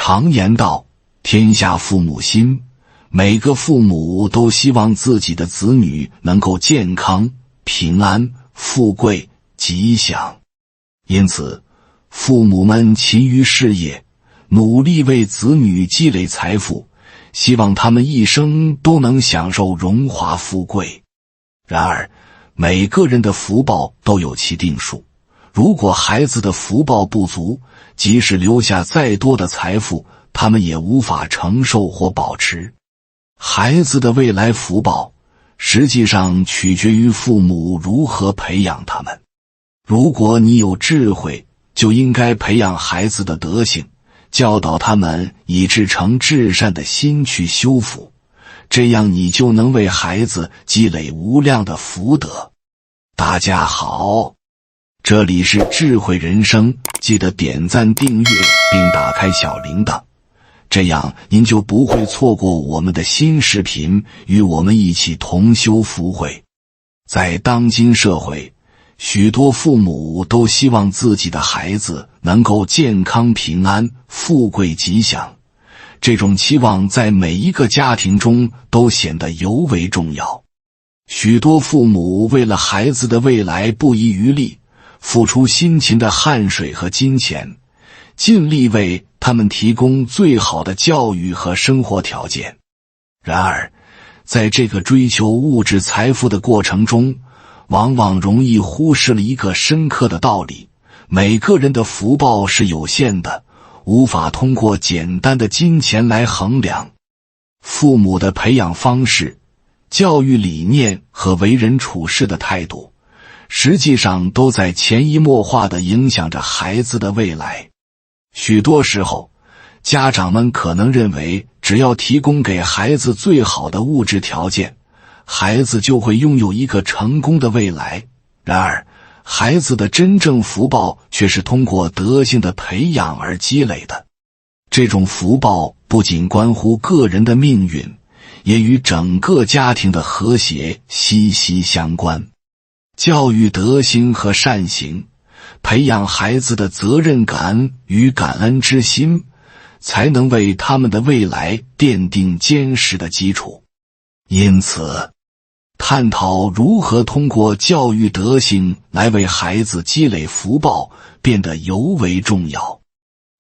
常言道，天下父母心，每个父母都希望自己的子女能够健康、平安、富贵、吉祥。因此，父母们勤于事业，努力为子女积累财富，希望他们一生都能享受荣华富贵。然而，每个人的福报都有其定数，如果孩子的福报不足，即使留下再多的财富，他们也无法承受或保持。孩子的未来福报，实际上取决于父母如何培养他们。如果你有智慧，就应该培养孩子的德行，教导他们以至诚至善的心去修福，这样你就能为孩子积累无量的福德。大家好，这里是智慧人生，记得点赞订阅并打开小铃铛，这样您就不会错过我们的新视频，与我们一起同修福慧。在当今社会，许多父母都希望自己的孩子能够健康平安、富贵吉祥，这种期望在每一个家庭中都显得尤为重要。许多父母为了孩子的未来不遗余力，付出辛勤的汗水和金钱，尽力为他们提供最好的教育和生活条件。然而，在这个追求物质财富的过程中，往往容易忽视了一个深刻的道理：每个人的福报是有限的，无法通过简单的金钱来衡量。父母的培养方式、教育理念和为人处事的态度，实际上都在潜移默化地影响着孩子的未来。许多时候，家长们可能认为只要提供给孩子最好的物质条件，孩子就会拥有一个成功的未来。然而，孩子的真正福报却是通过德行的培养而积累的。这种福报不仅关乎个人的命运，也与整个家庭的和谐息息相关。教育德行和善行，培养孩子的责任感与感恩之心，才能为他们的未来奠定坚实的基础。因此，探讨如何通过教育德行来为孩子积累福报变得尤为重要。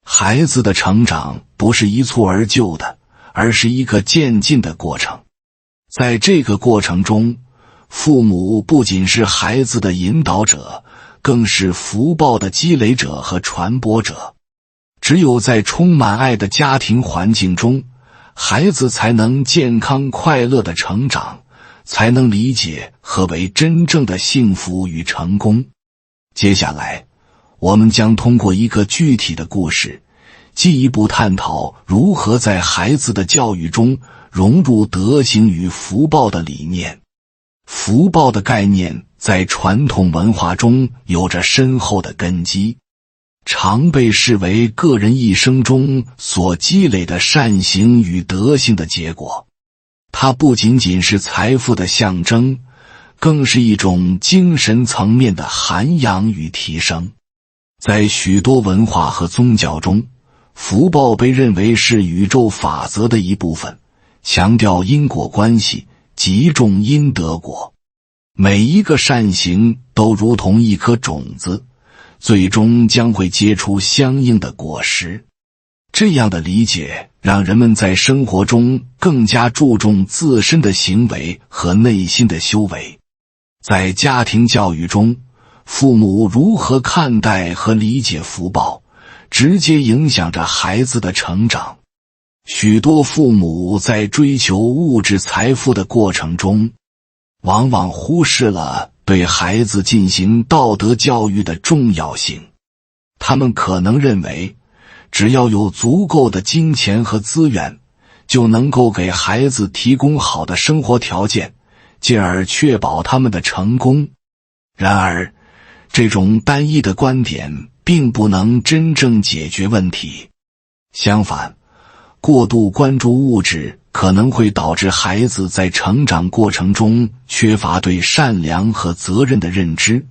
孩子的成长不是一蹴而就的，而是一个渐进的过程。在这个过程中，父母不仅是孩子的引导者，更是福报的积累者和传播者。只有在充满爱的家庭环境中，孩子才能健康快乐地成长，才能理解何为真正的幸福与成功。接下来，我们将通过一个具体的故事，进一步探讨如何在孩子的教育中融入德行与福报的理念。福报的概念在传统文化中有着深厚的根基，常被视为个人一生中所积累的善行与德行的结果。它不仅仅是财富的象征，更是一种精神层面的涵养与提升。在许多文化和宗教中，福报被认为是宇宙法则的一部分，强调因果关系，积重因得果。每一个善行都如同一颗种子，最终将会结出相应的果实。这样的理解让人们在生活中更加注重自身的行为和内心的修为。在家庭教育中，父母如何看待和理解福报，直接影响着孩子的成长。许多父母在追求物质财富的过程中，往往忽视了对孩子进行道德教育的重要性。他们可能认为，只要有足够的金钱和资源，就能够给孩子提供好的生活条件，进而确保他们的成功。然而，这种单一的观点并不能真正解决问题。相反，过度关注物质可能会导致孩子在成长过程中缺乏对善良和责任的认知，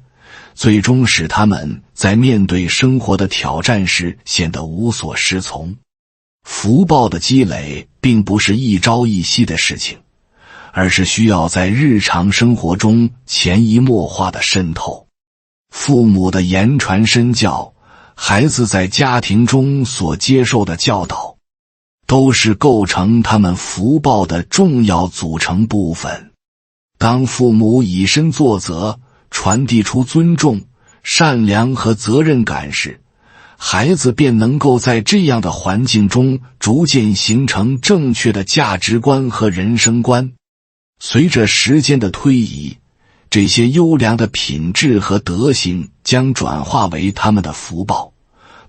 最终使他们在面对生活的挑战时显得无所适从。福报的积累并不是一朝一夕的事情，而是需要在日常生活中潜移默化的渗透。父母的言传身教，孩子在家庭中所接受的教导，都是构成他们福报的重要组成部分。当父母以身作则，传递出尊重、善良和责任感时，孩子便能够在这样的环境中逐渐形成正确的价值观和人生观。随着时间的推移，这些优良的品质和德行将转化为他们的福报，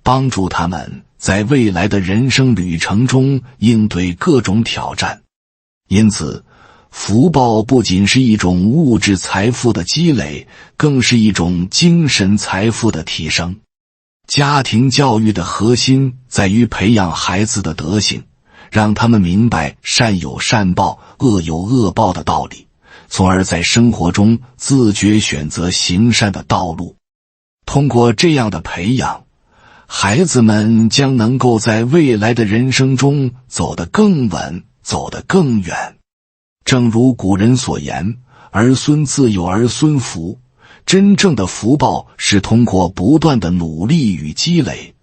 帮助他们在未来的人生旅程中应对各种挑战。因此，福报不仅是一种物质财富的积累，更是一种精神财富的提升。家庭教育的核心在于培养孩子的德行，让他们明白善有善报、恶有恶报的道理，从而在生活中自觉选择行善的道路。通过这样的培养，孩子们将能够在未来的人生中走得更稳，走得更远。正如古人所言，儿孙自有儿孙福。真正的福报是通过不断的努力与积累，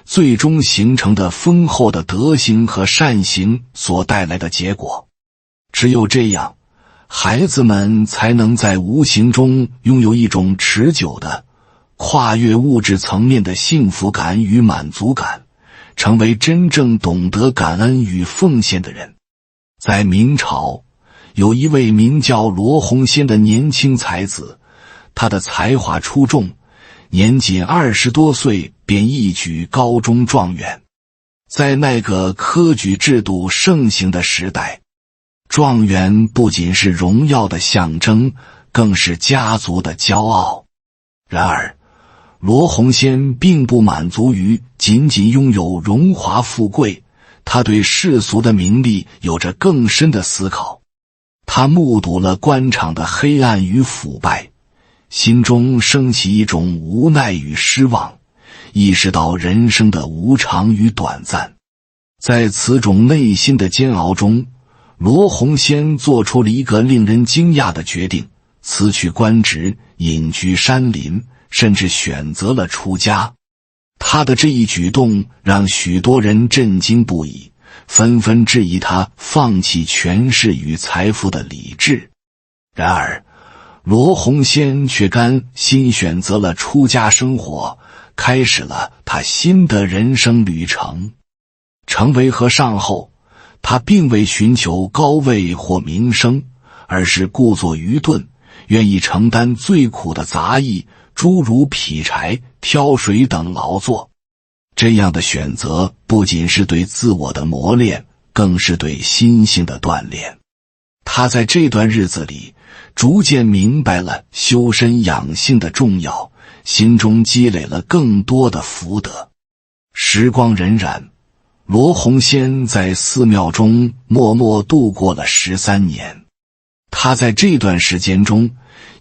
最终形成的丰厚的德行和善行所带来的结果。只有这样，孩子们才能在无形中拥有一种持久的、跨越物质层面的幸福感与满足感，成为真正懂得感恩与奉献的人。在明朝，有一位名叫罗洪先的年轻才子，他的才华出众，年仅20多岁便一举高中状元。在那个科举制度盛行的时代，状元不仅是荣耀的象征，更是家族的骄傲。然而，罗洪先并不满足于仅仅拥有荣华富贵，他对世俗的名利有着更深的思考。他目睹了官场的黑暗与腐败，心中升起一种无奈与失望，意识到人生的无常与短暂。在此种内心的煎熬中，罗洪先做出了一个令人惊讶的决定，辞去官职，隐居山林，甚至选择了出家。他的这一举动让许多人震惊不已，纷纷质疑他放弃权势与财富的理智。然而，罗洪先却甘心选择了出家生活，开始了他新的人生旅程。成为和尚后，他并未寻求高位或名声，而是故作愚钝，愿意承担最苦的杂役，诸如劈柴、挑水等劳作。这样的选择不仅是对自我的磨练，更是对心性的锻炼。他在这段日子里逐渐明白了修身养性的重要，心中积累了更多的福德。时光荏苒，罗洪先在寺庙中默默度过了13年。他在这段时间中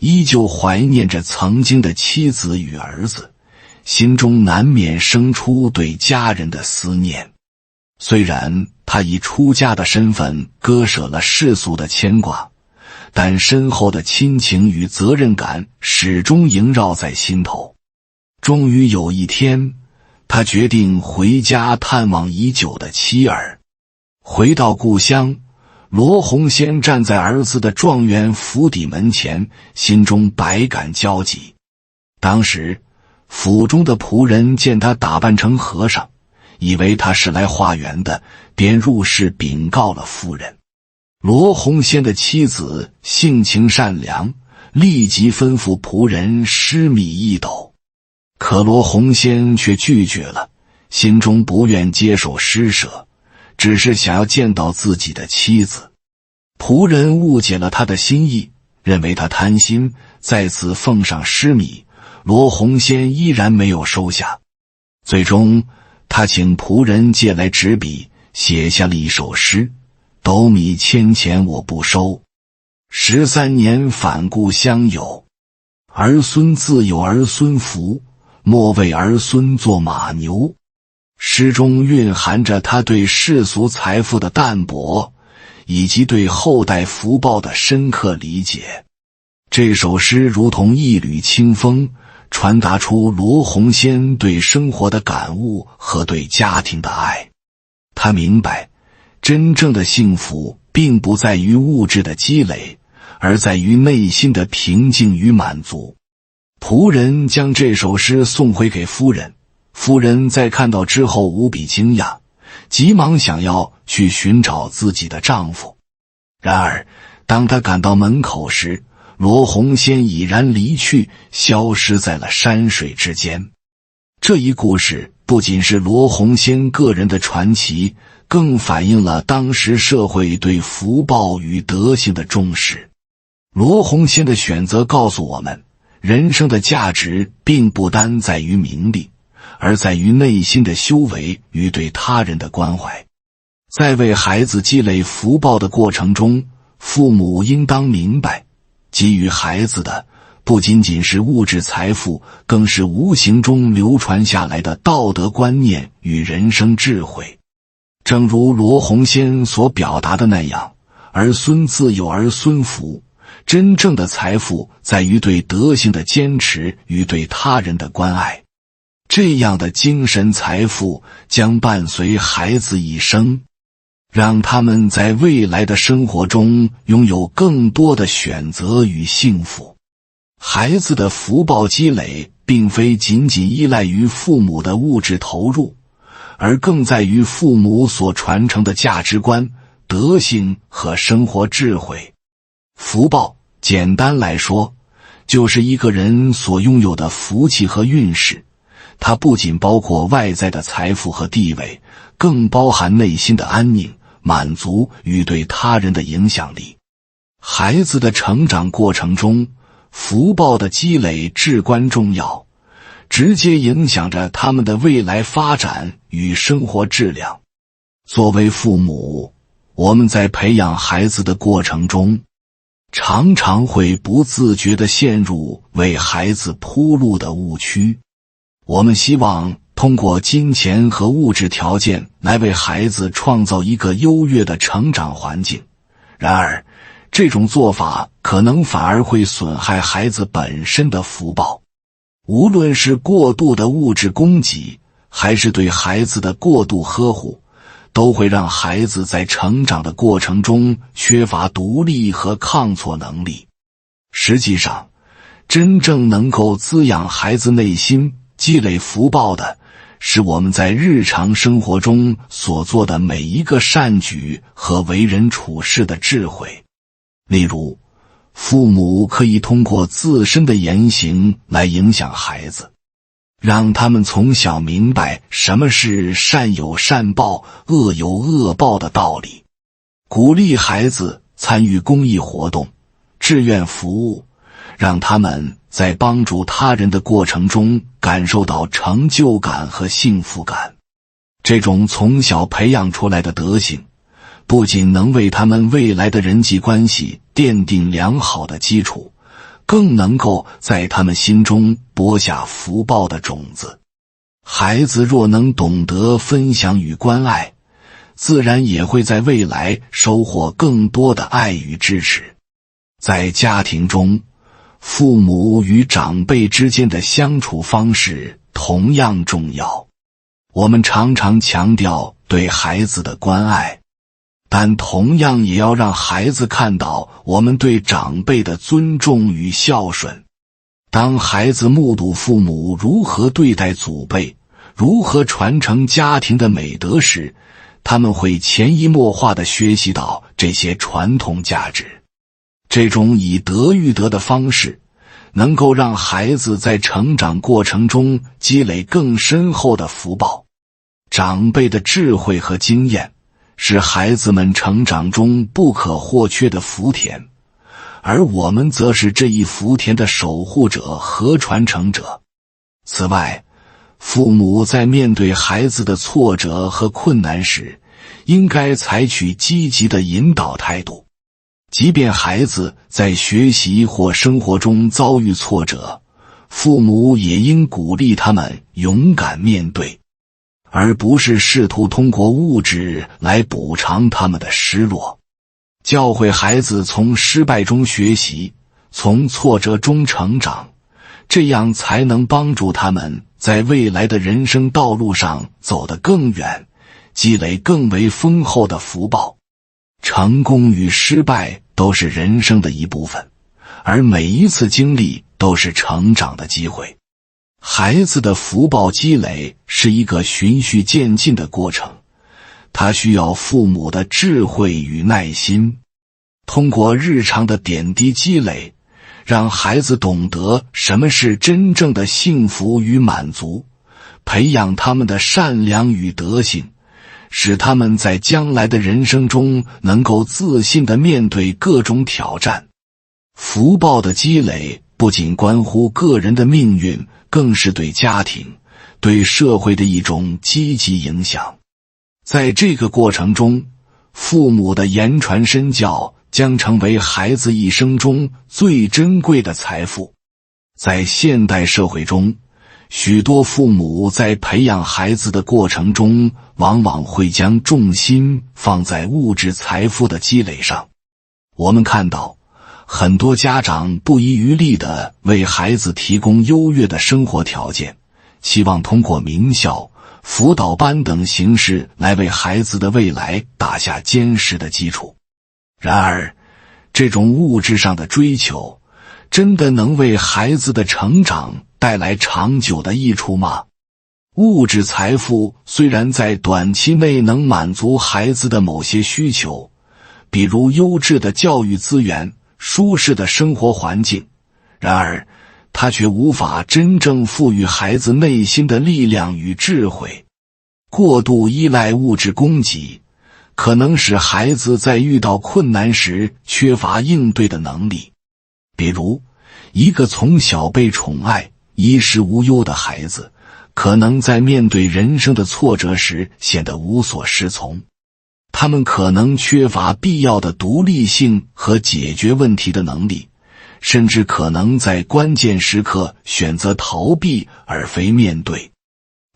依旧怀念着曾经的妻子与儿子，心中难免生出对家人的思念。虽然他以出家的身份割舍了世俗的牵挂，但深厚的亲情与责任感始终萦绕在心头。终于有一天，他决定回家探望已久的妻儿。回到故乡，罗洪先站在儿子的状元府邸门前，心中百感交集。当时府中的仆人见他打扮成和尚，以为他是来化缘的，便入室禀告了夫人。罗洪先的妻子性情善良，立即吩咐仆人施米1斗。可罗洪先却拒绝了，心中不愿接受施舍，只是想要见到自己的妻子。仆人误解了他的心意，认为他贪心，再次奉上施米，罗洪先依然没有收下。最终，他请仆人借来纸笔，写下了一首诗：斗米千钱我不收，13年返故乡有。儿孙自有儿孙福，莫为儿孙做马牛。诗中蕴含着他对世俗财富的淡薄，以及对后代福报的深刻理解。这首诗如同一缕清风，传达出罗洪先对生活的感悟和对家庭的爱。他明白，真正的幸福并不在于物质的积累，而在于内心的平静与满足。仆人将这首诗送回给夫人，夫人在看到之后无比惊讶，急忙想要去寻找自己的丈夫。然而当她赶到门口时，罗洪先已然离去，消失在了山水之间。这一故事不仅是罗洪先个人的传奇，更反映了当时社会对福报与德行的重视。罗洪先的选择告诉我们，人生的价值并不单在于名利，而在于内心的修为与对他人的关怀。在为孩子积累福报的过程中，父母应当明白，给予孩子的不仅仅是物质财富，更是无形中流传下来的道德观念与人生智慧。正如罗洪先所表达的那样，儿孙自有儿孙福，真正的财富在于对德行的坚持与对他人的关爱。这样的精神财富将伴随孩子一生，让他们在未来的生活中拥有更多的选择与幸福。孩子的福报积累并非仅仅依赖于父母的物质投入，而更在于父母所传承的价值观、德行和生活智慧。福报，简单来说，就是一个人所拥有的福气和运势。它不仅包括外在的财富和地位，更包含内心的安宁、满足与对他人的影响力。孩子的成长过程中，福报的积累至关重要，直接影响着他们的未来发展与生活质量。作为父母，我们在培养孩子的过程中，常常会不自觉地陷入为孩子铺路的误区。我们希望通过金钱和物质条件来为孩子创造一个优越的成长环境，然而这种做法可能反而会损害孩子本身的福报。无论是过度的物质供给，还是对孩子的过度呵护，都会让孩子在成长的过程中缺乏独立和抗挫能力。实际上，真正能够滋养孩子内心、积累福报的，是我们在日常生活中所做的每一个善举和为人处事的智慧。例如，父母可以通过自身的言行来影响孩子，让他们从小明白什么是善有善报、恶有恶报的道理，鼓励孩子参与公益活动、志愿服务，让他们在帮助他人的过程中感受到成就感和幸福感。这种从小培养出来的德行，不仅能为他们未来的人际关系奠定良好的基础，更能够在他们心中播下福报的种子。孩子若能懂得分享与关爱，自然也会在未来收获更多的爱与支持。在家庭中，父母与长辈之间的相处方式同样重要。我们常常强调对孩子的关爱，但同样也要让孩子看到我们对长辈的尊重与孝顺。当孩子目睹父母如何对待祖辈，如何传承家庭的美德时，他们会潜移默化地学习到这些传统价值。这种以德育德的方式，能够让孩子在成长过程中积累更深厚的福报。长辈的智慧和经验是孩子们成长中不可或缺的福田，而我们则是这一福田的守护者和传承者。此外，父母在面对孩子的挫折和困难时，应该采取积极的引导态度。即便孩子在学习或生活中遭遇挫折，父母也应鼓励他们勇敢面对。而不是试图通过物质来补偿他们的失落。教会孩子从失败中学习，从挫折中成长，这样才能帮助他们在未来的人生道路上走得更远，积累更为丰厚的福报。成功与失败都是人生的一部分，而每一次经历都是成长的机会。孩子的福报积累是一个循序渐进的过程，他需要父母的智慧与耐心。通过日常的点滴积累，让孩子懂得什么是真正的幸福与满足，培养他们的善良与德性，使他们在将来的人生中能够自信地面对各种挑战。福报的积累不仅关乎个人的命运，更是对家庭、对社会的一种积极影响。在这个过程中，父母的言传身教将成为孩子一生中最珍贵的财富。在现代社会中，许多父母在培养孩子的过程中，往往会将重心放在物质财富的积累上。我们看到，很多家长不遗余力地为孩子提供优越的生活条件，希望通过名校、辅导班等形式来为孩子的未来打下坚实的基础。然而，这种物质上的追求，真的能为孩子的成长带来长久的益处吗？物质财富虽然在短期内能满足孩子的某些需求，比如优质的教育资源、舒适的生活环境，然而它却无法真正赋予孩子内心的力量与智慧。过度依赖物质供给，可能使孩子在遇到困难时缺乏应对的能力。比如，一个从小被宠爱、衣食无忧的孩子，可能在面对人生的挫折时显得无所适从。他们可能缺乏必要的独立性和解决问题的能力，甚至可能在关键时刻选择逃避而非面对。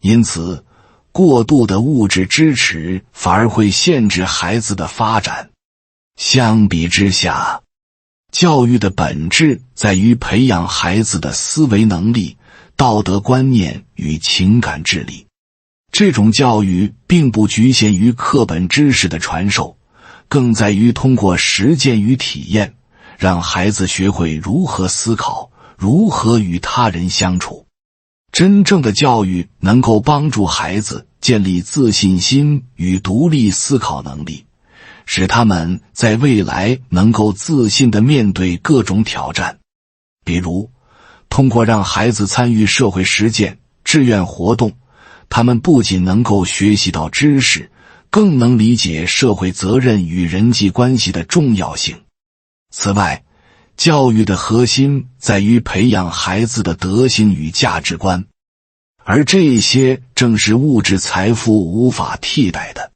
因此，过度的物质支持反而会限制孩子的发展。相比之下，教育的本质在于培养孩子的思维能力、道德观念与情感智力。这种教育并不局限于课本知识的传授，更在于通过实践与体验，让孩子学会如何思考，如何与他人相处。真正的教育能够帮助孩子建立自信心与独立思考能力，使他们在未来能够自信地面对各种挑战。比如，通过让孩子参与社会实践、志愿活动，他们不仅能够学习到知识，更能理解社会责任与人际关系的重要性。此外，教育的核心在于培养孩子的德行与价值观，而这些正是物质财富无法替代的。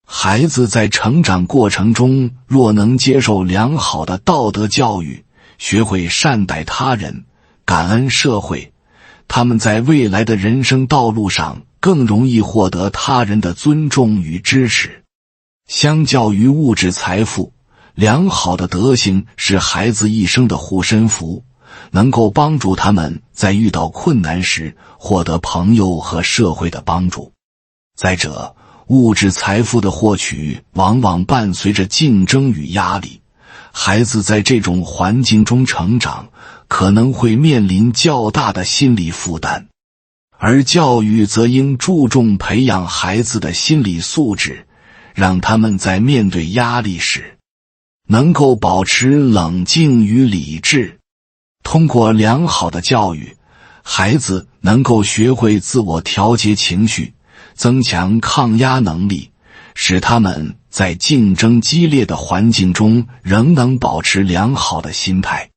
孩子在成长过程中若能接受良好的道德教育，学会善待他人、感恩社会，他们在未来的人生道路上更容易获得他人的尊重与支持。相较于物质财富，良好的德行是孩子一生的护身符，能够帮助他们在遇到困难时获得朋友和社会的帮助。再者，物质财富的获取往往伴随着竞争与压力，孩子在这种环境中成长，可能会面临较大的心理负担。而教育则应注重培养孩子的心理素质，让他们在面对压力时能够保持冷静与理智。通过良好的教育，孩子能够学会自我调节情绪，增强抗压能力，使他们在竞争激烈的环境中仍能保持良好的心态。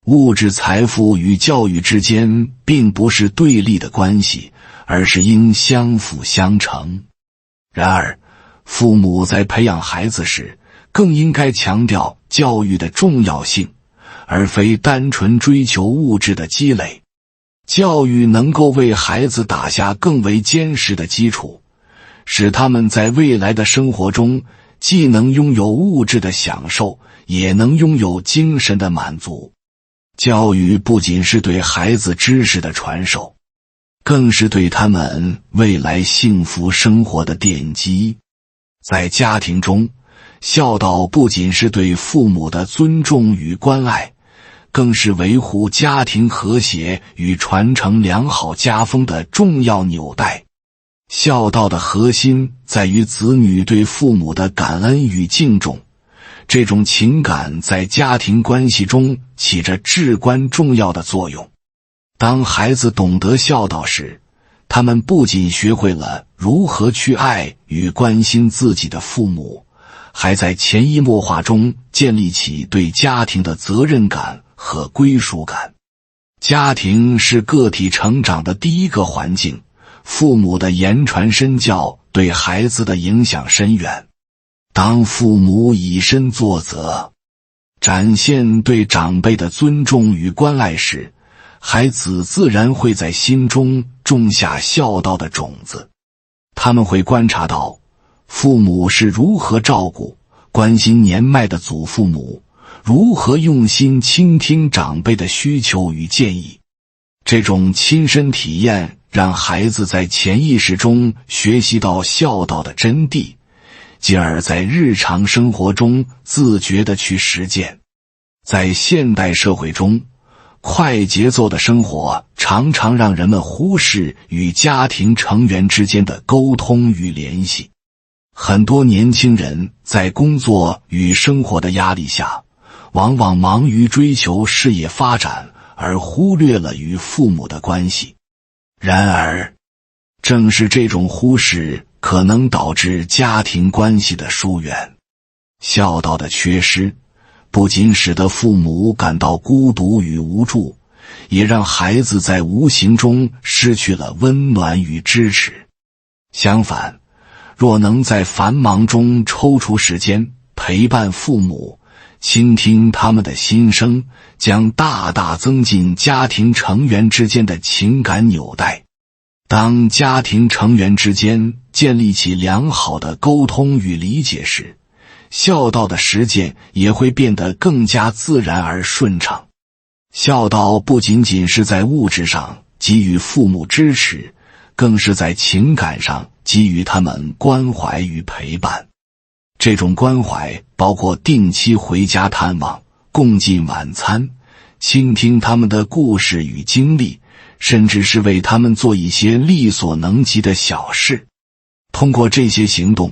物质财富与教育之间并不是对立的关系，而是应相辅相成。然而，父母在培养孩子时，更应该强调教育的重要性，而非单纯追求物质的积累。教育能够为孩子打下更为坚实的基础，使他们在未来的生活中既能拥有物质的享受，也能拥有精神的满足。教育不仅是对孩子知识的传授，更是对他们未来幸福生活的奠基。在家庭中，孝道不仅是对父母的尊重与关爱，更是维护家庭和谐与传承良好家风的重要纽带。孝道的核心在于子女对父母的感恩与敬重，这种情感在家庭关系中起着至关重要的作用。当孩子懂得孝道时，他们不仅学会了如何去爱与关心自己的父母，还在潜移默化中建立起对家庭的责任感和归属感。家庭是个体成长的第一个环境，父母的言传身教对孩子的影响深远。当父母以身作则，展现对长辈的尊重与关爱时，孩子自然会在心中种下孝道的种子。他们会观察到父母是如何照顾、关心年迈的祖父母，如何用心倾听长辈的需求与建议。这种亲身体验让孩子在潜意识中学习到孝道的真谛，进而在日常生活中自觉地去实践。在现代社会中，快节奏的生活常常让人们忽视与家庭成员之间的沟通与联系。很多年轻人在工作与生活的压力下，往往忙于追求事业发展，而忽略了与父母的关系。然而，正是这种忽视可能导致家庭关系的疏远。孝道的缺失不仅使得父母感到孤独与无助，也让孩子在无形中失去了温暖与支持。相反，若能在繁忙中抽出时间陪伴父母，倾听他们的心声，将大大增进家庭成员之间的情感纽带。当家庭成员之间建立起良好的沟通与理解时，孝道的实践也会变得更加自然而顺畅。孝道不仅仅是在物质上给予父母支持，更是在情感上给予他们关怀与陪伴。这种关怀包括定期回家探望、共进晚餐、倾听他们的故事与经历，甚至是为他们做一些力所能及的小事。通过这些行动，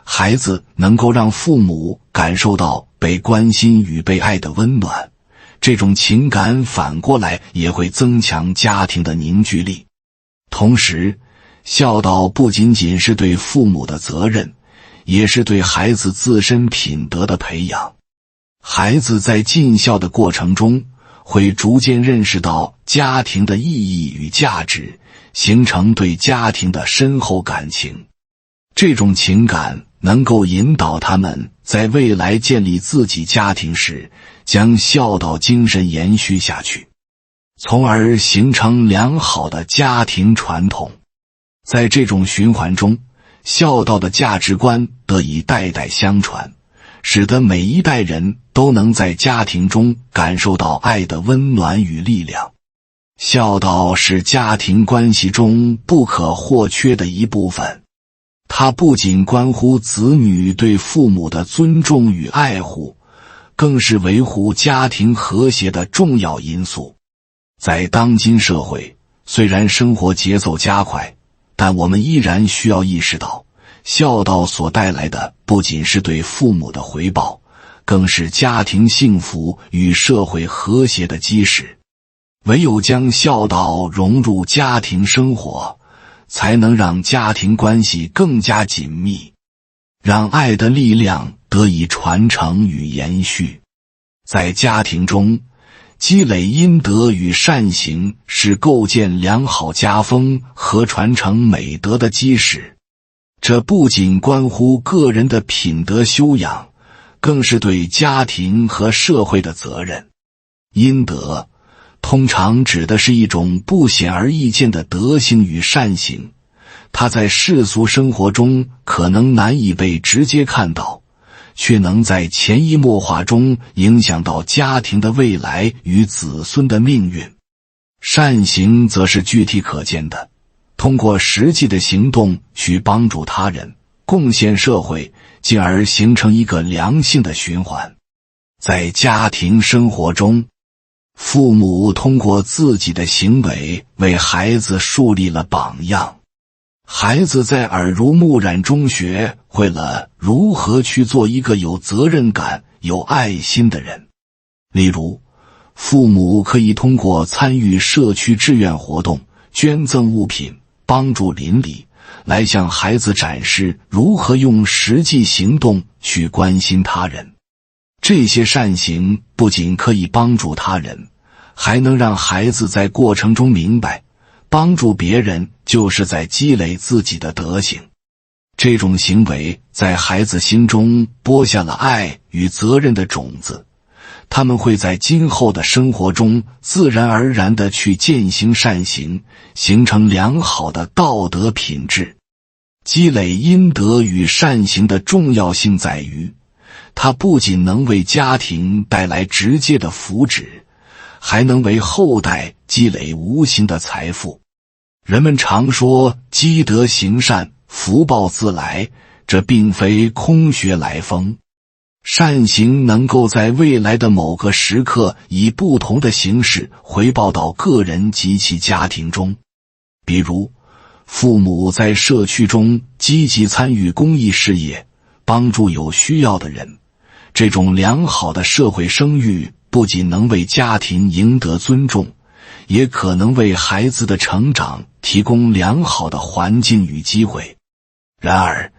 孩子能够让父母感受到被关心与被爱的温暖，这种情感反过来也会增强家庭的凝聚力。同时，孝道不仅仅是对父母的责任，也是对孩子自身品德的培养。孩子在尽孝的过程中，会逐渐认识到家庭的意义与价值，形成对家庭的深厚感情。这种情感能够引导他们在未来建立自己家庭时，将孝道精神延续下去，从而形成良好的家庭传统。在这种循环中，孝道的价值观得以代代相传，使得每一代人都能在家庭中感受到爱的温暖与力量。孝道是家庭关系中不可或缺的一部分，它不仅关乎子女对父母的尊重与爱护，更是维护家庭和谐的重要因素。在当今社会，虽然生活节奏加快，但我们依然需要意识到，孝道所带来的不仅是对父母的回报，更是家庭幸福与社会和谐的基石。唯有将孝道融入家庭生活，才能让家庭关系更加紧密，让爱的力量得以传承与延续。在家庭中，积累阴德与善行是构建良好家风和传承美德的基石。这不仅关乎个人的品德修养，更是对家庭和社会的责任。阴德通常指的是一种不显而易见的德行与善行，他在世俗生活中可能难以被直接看到，却能在潜移默化中影响到家庭的未来与子孙的命运。善行则是具体可见的，通过实际的行动去帮助他人，贡献社会，进而形成一个良性的循环。在家庭生活中，父母通过自己的行为为孩子树立了榜样，孩子在耳濡目染中学会了如何去做一个有责任感、有爱心的人。例如，父母可以通过参与社区志愿活动、捐赠物品、帮助邻里，来向孩子展示如何用实际行动去关心他人。这些善行不仅可以帮助他人，还能让孩子在过程中明白，帮助别人就是在积累自己的德行。这种行为在孩子心中播下了爱与责任的种子，他们会在今后的生活中自然而然地去践行善行，形成良好的道德品质。积累阴德与善行的重要性在于，它不仅能为家庭带来直接的福祉，还能为后代积累无形的财富。人们常说积德行善，福报自来，这并非空穴来风。善行能够在未来的某个时刻以不同的形式回报到个人及其家庭中。比如，父母在社区中积极参与公益事业，帮助有需要的人，这种良好的社会声誉不仅能为家庭赢得尊重，也可能为孩子的成长提供良好的环境与机会。然而，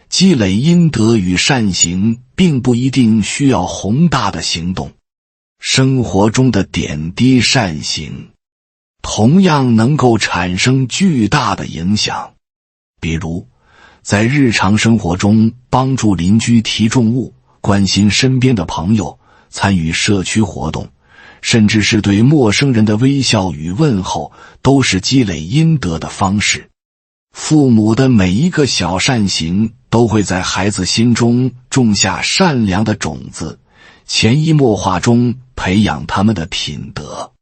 积累阴德与善行并不一定需要宏大的行动，生活中的点滴善行同样能够产生巨大的影响。比如，在日常生活中帮助邻居提重物，关心身边的朋友，参与社区活动，甚至是对陌生人的微笑与问候，都是积累阴德的方式。父母的每一个小善行都会在孩子心中种下善良的种子，潜移默化中培养他们的品德。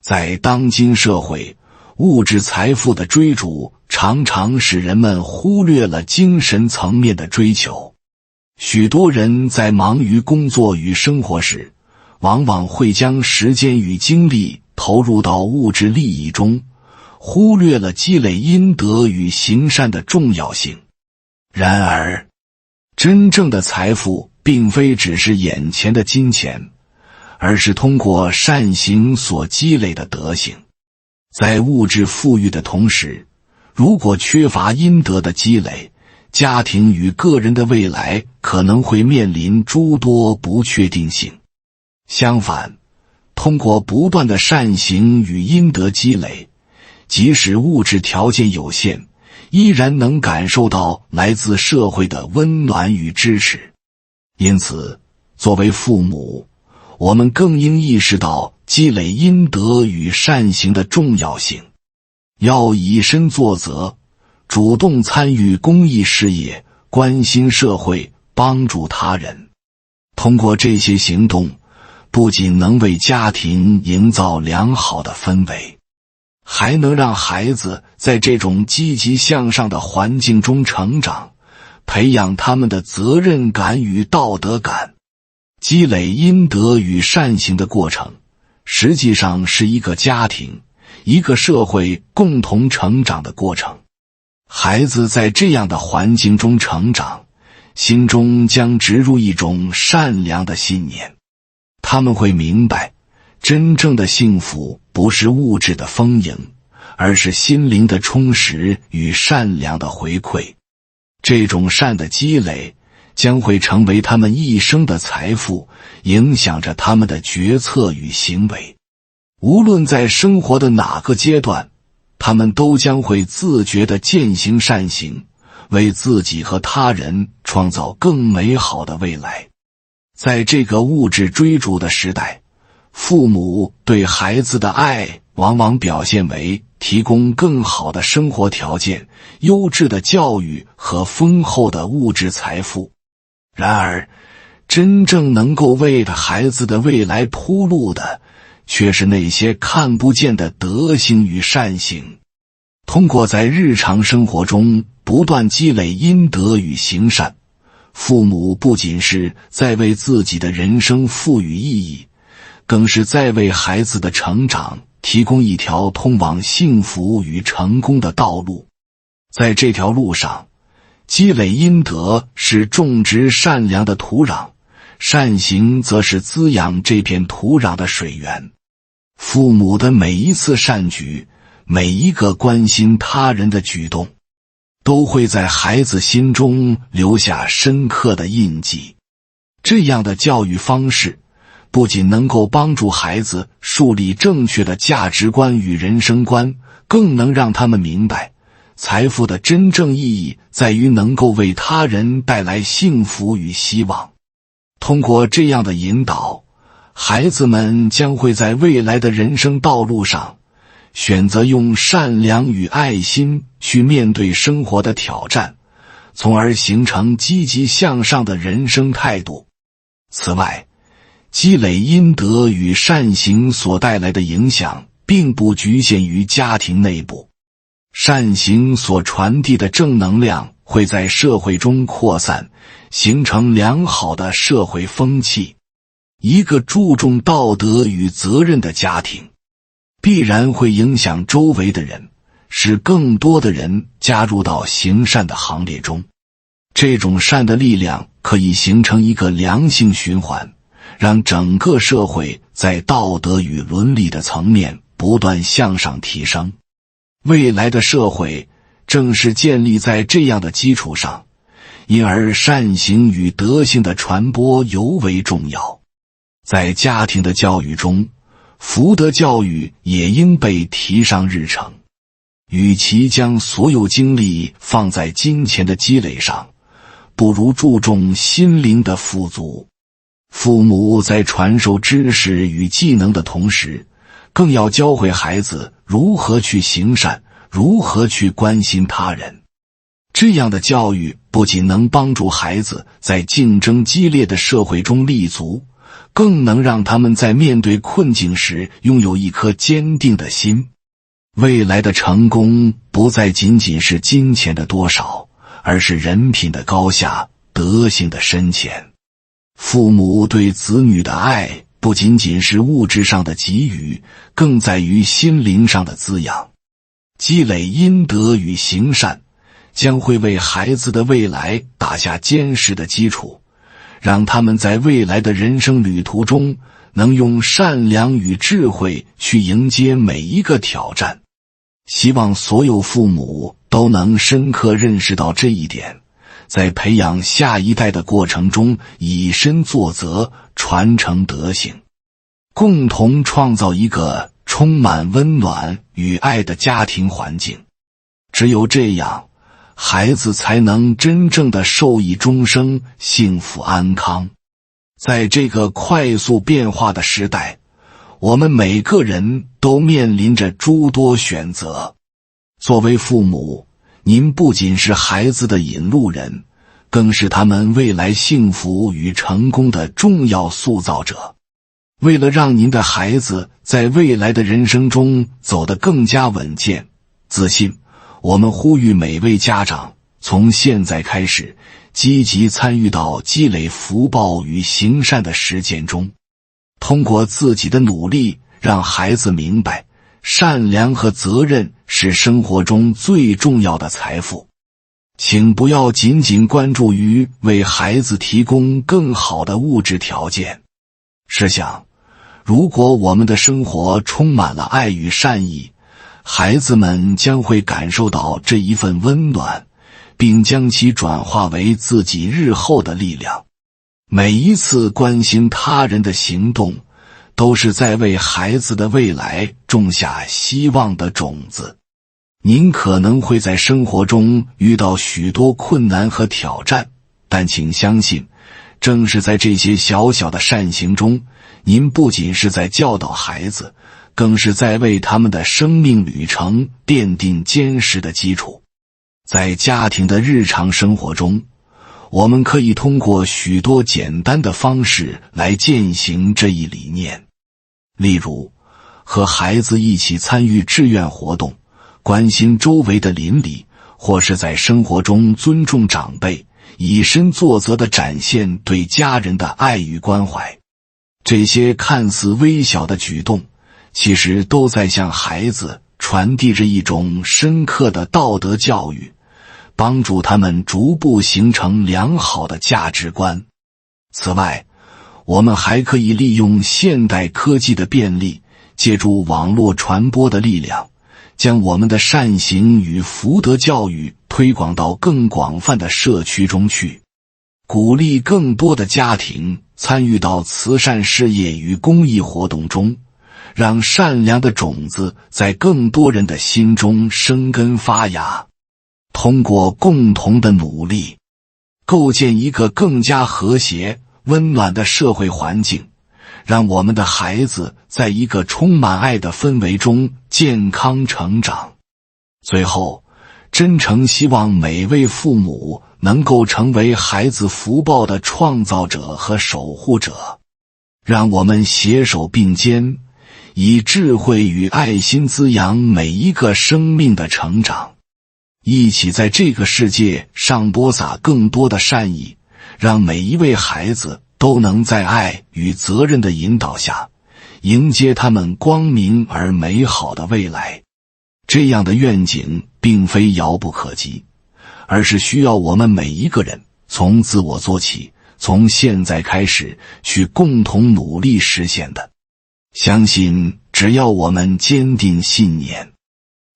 在当今社会，物质财富的追逐常常使人们忽略了精神层面的追求。许多人在忙于工作与生活时，往往会将时间与精力投入到物质利益中，忽略了积累阴德与行善的重要性。然而，真正的财富并非只是眼前的金钱，而是通过善行所积累的德行。在物质富裕的同时，如果缺乏阴德的积累，家庭与个人的未来可能会面临诸多不确定性。相反，通过不断的善行与阴德积累，即使物质条件有限，依然能感受到来自社会的温暖与支持。因此，作为父母，我们更应意识到积累阴德与善行的重要性，要以身作则，主动参与公益事业，关心社会，帮助他人。通过这些行动，不仅能为家庭营造良好的氛围，还能让孩子在这种积极向上的环境中成长，培养他们的责任感与道德感。积累阴德与善行的过程，实际上是一个家庭、一个社会共同成长的过程。孩子在这样的环境中成长，心中将植入一种善良的信念。他们会明白，真正的幸福不是物质的丰盈，而是心灵的充实与善良的回馈。这种善的积累将会成为他们一生的财富，影响着他们的决策与行为。无论在生活的哪个阶段，他们都将会自觉地践行善行，为自己和他人创造更美好的未来。在这个物质追逐的时代，父母对孩子的爱往往表现为提供更好的生活条件、优质的教育和丰厚的物质财富。然而，真正能够为孩子的未来铺路的，却是那些看不见的德行与善行。通过在日常生活中不断积累阴德与行善，父母不仅是在为自己的人生赋予意义，更是在为孩子的成长提供一条通往幸福与成功的道路。在这条路上，积累阴德是种植善良的土壤，善行则是滋养这片土壤的水源。父母的每一次善举，每一个关心他人的举动，都会在孩子心中留下深刻的印记。这样的教育方式不仅能够帮助孩子树立正确的价值观与人生观，更能让他们明白，财富的真正意义在于能够为他人带来幸福与希望。通过这样的引导，孩子们将会在未来的人生道路上选择用善良与爱心去面对生活的挑战，从而形成积极向上的人生态度。此外，积累阴德与善行所带来的影响并不局限于家庭内部，善行所传递的正能量会在社会中扩散，形成良好的社会风气。一个注重道德与责任的家庭，必然会影响周围的人，使更多的人加入到行善的行列中。这种善的力量可以形成一个良性循环，让整个社会在道德与伦理的层面不断向上提升。未来的社会正是建立在这样的基础上，因而善行与德行的传播尤为重要。在家庭的教育中，福德教育也应被提上日程。与其将所有精力放在金钱的积累上，不如注重心灵的富足。父母在传授知识与技能的同时，更要教会孩子如何去行善，如何去关心他人。这样的教育不仅能帮助孩子在竞争激烈的社会中立足，更能让他们在面对困境时拥有一颗坚定的心。未来的成功不再仅仅是金钱的多少，而是人品的高下，德行的深浅。父母对子女的爱不仅仅是物质上的给予，更在于心灵上的滋养。积累阴德与行善，将会为孩子的未来打下坚实的基础，让他们在未来的人生旅途中能用善良与智慧去迎接每一个挑战。希望所有父母都能深刻认识到这一点，在培养下一代的过程中以身作则，传承德行，共同创造一个充满温暖与爱的家庭环境。只有这样，孩子才能真正的受益终生，幸福安康。在这个快速变化的时代，我们每个人都面临着诸多选择。作为父母，您不仅是孩子的引路人，更是他们未来幸福与成功的重要塑造者。为了让您的孩子在未来的人生中走得更加稳健、自信，我们呼吁每位家长从现在开始积极参与到积累福报与行善的实践中，通过自己的努力，让孩子明白善良和责任是生活中最重要的财富。请不要仅仅关注于为孩子提供更好的物质条件。试想，如果我们的生活充满了爱与善意，孩子们将会感受到这一份温暖，并将其转化为自己日后的力量。每一次关心他人的行动，都是在为孩子的未来种下希望的种子。您可能会在生活中遇到许多困难和挑战，但请相信，正是在这些小小的善行中，您不仅是在教导孩子，更是在为他们的生命旅程奠定坚实的基础。在家庭的日常生活中，我们可以通过许多简单的方式来践行这一理念。例如，和孩子一起参与志愿活动，关心周围的邻里，或是在生活中尊重长辈，以身作则地展现对家人的爱与关怀。这些看似微小的举动，其实都在向孩子传递着一种深刻的道德教育，帮助他们逐步形成良好的价值观。此外，我们还可以利用现代科技的便利，借助网络传播的力量，将我们的善行与福德教育推广到更广泛的社区中去，鼓励更多的家庭参与到慈善事业与公益活动中，让善良的种子在更多人的心中生根发芽。通过共同的努力，构建一个更加和谐、温暖的社会环境，让我们的孩子在一个充满爱的氛围中健康成长。最后，真诚希望每位父母能够成为孩子福报的创造者和守护者。让我们携手并肩，以智慧与爱心滋养每一个生命的成长，一起在这个世界上播撒更多的善意，让每一位孩子都能在爱与责任的引导下，迎接他们光明而美好的未来。这样的愿景并非遥不可及，而是需要我们每一个人从自我做起，从现在开始去共同努力实现的。相信只要我们坚定信念，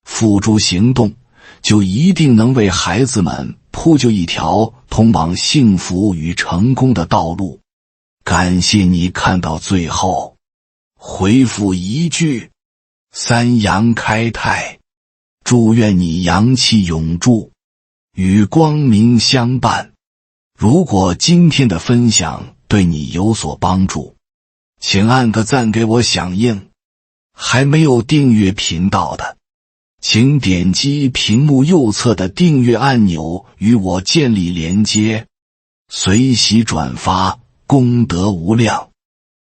付诸行动，就一定能为孩子们铺就一条通往幸福与成功的道路。感谢你看到最后，回复一句三阳开泰，祝愿你阳气永驻，与光明相伴。如果今天的分享对你有所帮助，请按个赞给我响应。还没有订阅频道的，请点击屏幕右侧的订阅按钮与我建立连接，随喜转发，功德无量。